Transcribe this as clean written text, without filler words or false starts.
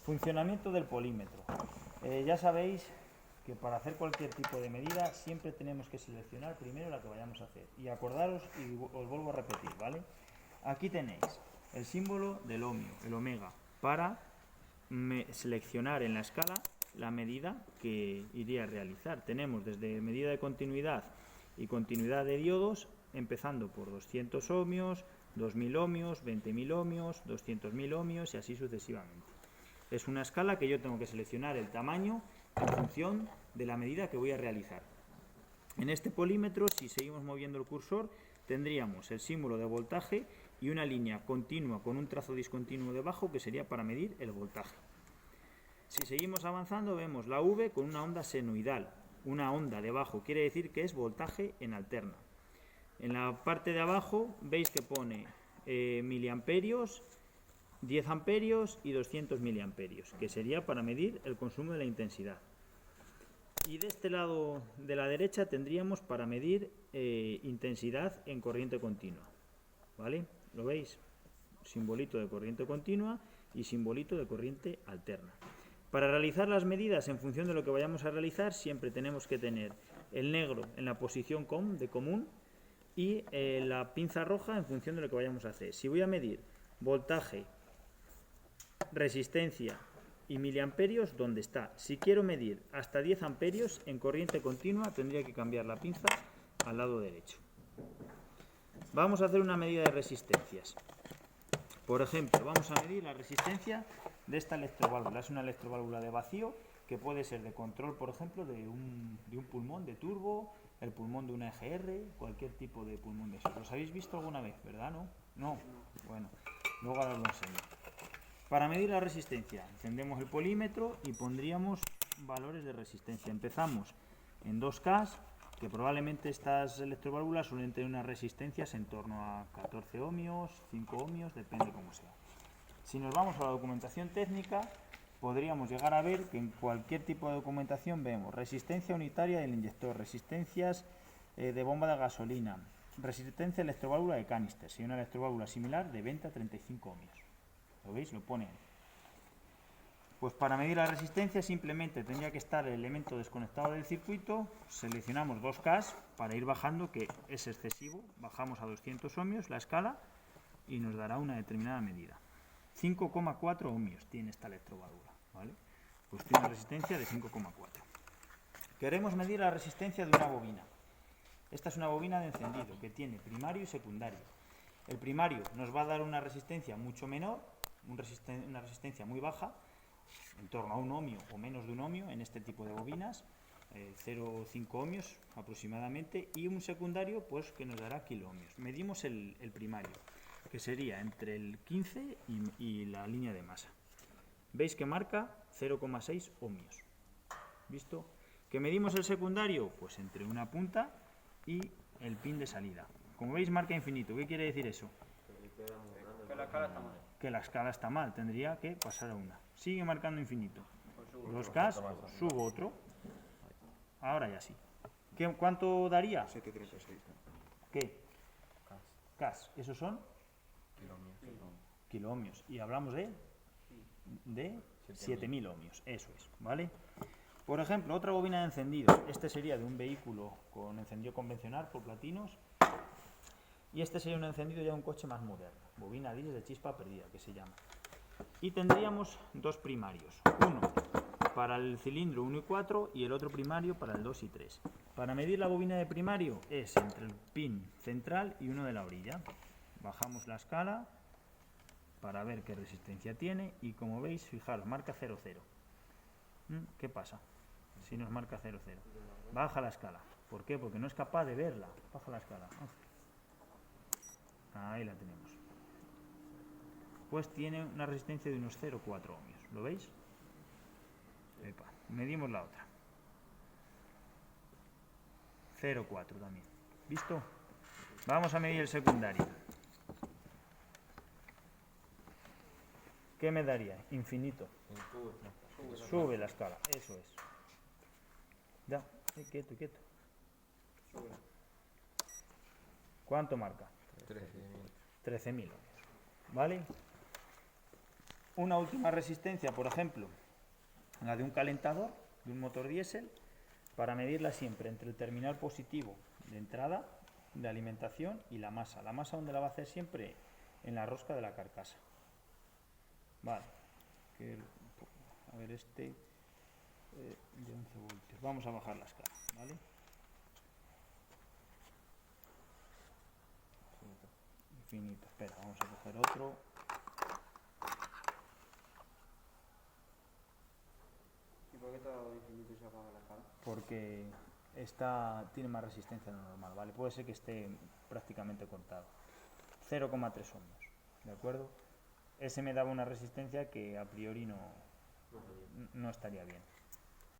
Funcionamiento del polímetro. Ya sabéis que para hacer cualquier tipo de medida siempre tenemos que seleccionar primero la que vayamos a hacer. Y acordaros, y os vuelvo a repetir, ¿vale? Aquí tenéis el símbolo del ohmio, el omega, para seleccionar en la escala la medida que iría a realizar. Tenemos desde medida de continuidad y continuidad de diodos, empezando por 200 ohmios, 2000 ohmios, 20.000 ohmios, 200.000 ohmios y así sucesivamente. Es una escala que yo tengo que seleccionar el tamaño en función de la medida que voy a realizar. En este polímetro, si seguimos moviendo el cursor, tendríamos el símbolo de voltaje y una línea continua con un trazo discontinuo debajo que sería para medir el voltaje. Si seguimos avanzando, vemos la V con una onda senoidal. Una onda debajo quiere decir que es voltaje en alterna. En la parte de abajo veis que pone miliamperios, 10 amperios y 200 miliamperios, que sería para medir el consumo de la intensidad. Y de este lado de la derecha tendríamos para medir intensidad en corriente continua. ¿Vale? ¿Lo veis? Simbolito de corriente continua y simbolito de corriente alterna. Para realizar las medidas en función de lo que vayamos a realizar, siempre tenemos que tener el negro en la posición de común y la pinza roja en función de lo que vayamos a hacer. Si voy a medir voltaje, resistencia y miliamperios, ¿dónde está? Si quiero medir hasta 10 amperios en corriente continua, tendría que cambiar la pinza al lado derecho. Vamos a hacer una medida de resistencias. Por ejemplo, vamos a medir la resistencia de esta electroválvula. Es una electroválvula de vacío que puede ser de control, por ejemplo, de un pulmón de turbo, el pulmón de una EGR, cualquier tipo de pulmón de esos. ¿Los habéis visto alguna vez, verdad? ¿No? No. Bueno, luego ahora os lo enseño. Para medir la resistencia, encendemos el polímetro y pondríamos valores de resistencia. Empezamos en 2K, que probablemente estas electroválvulas suelen tener unas resistencias en torno a 14 ohmios, 5 ohmios, depende cómo sea. Si nos vamos a la documentación técnica, podríamos llegar a ver que en cualquier tipo de documentación vemos resistencia unitaria del inyector, resistencias de bomba de gasolina, resistencia de electroválvula de canister, y una electroválvula similar de 20 a 35 ohmios. ¿Lo veis? Lo pone ahí. Pues para medir la resistencia simplemente tendría que estar el elemento desconectado del circuito, seleccionamos 2K para ir bajando, que es excesivo, bajamos a 200 ohmios la escala y nos dará una determinada medida. 5,4 ohmios tiene esta electroválvula, ¿vale? Pues tiene una resistencia de 5,4. Queremos medir la resistencia de una bobina. Esta es una bobina de encendido que tiene primario y secundario. El primario nos va a dar una resistencia mucho menor, una resistencia muy baja, en torno a 1 ohmio o menos de 1 ohmio en este tipo de bobinas, 0,5 ohmios aproximadamente, y un secundario pues que nos dará kiloohmios. Medimos el primario, que sería entre el 15 y la línea de masa. Veis que marca 0,6 ohmios. ¿Visto? ¿Que medimos el secundario? Pues entre una punta y el pin de salida. Como veis marca infinito. ¿Qué quiere decir eso? Que la escala está mal. Que la escala está mal, tendría que pasar a una. Sigue marcando infinito. 2K, subo otro. Ahora ya sí. ¿Cuánto daría? 736. ¿Qué? K. Esos son kiloohmios. Y hablamos de 7.000 ohmios. Eso es, ¿vale? Por ejemplo, otra bobina de encendido. Este sería de un vehículo con encendido convencional por platinos. Y este sería un encendido ya de un coche más moderno. Bobina diesel de chispa perdida, que se llama. Y tendríamos dos primarios. Uno para el cilindro 1 y 4 y el otro primario para el 2 y 3. Para medir la bobina de primario es entre el pin central y uno de la orilla. Bajamos la escala para ver qué resistencia tiene y como veis, fijaros, marca 0,0. ¿Qué pasa si nos marca 0,0? Baja la escala. ¿Por qué? Porque no es capaz de verla. Baja la escala. Ahí la tenemos. Pues tiene una resistencia de unos 0,4 ohmios. ¿Lo veis? Epa. Medimos la otra. 0,4 también. ¿Visto? Vamos a medir el secundario. ¿Qué me daría? Infinito. Sube la escala. Eso es. Ya. Quieto, quieto. ¿Cuánto marca? 13.000. 13.000 ohmios. ¿Vale? Una última resistencia, por ejemplo, la de un calentador, de un motor diésel, para medirla siempre entre el terminal positivo de entrada, de alimentación y la masa. La masa, ¿dónde la va a hacer siempre? En la rosca de la carcasa. Vale. A ver, de 11 voltios. Vamos a bajar la escala, ¿vale? Infinito. Espera, vamos a coger otro. ¿Y por qué todo infinito se apaga la escala? Porque esta tiene más resistencia de lo normal, ¿vale? Puede ser que esté prácticamente cortado. 0,3 ohmios, ¿de acuerdo? Ese me daba una resistencia que a priori no estaría bien.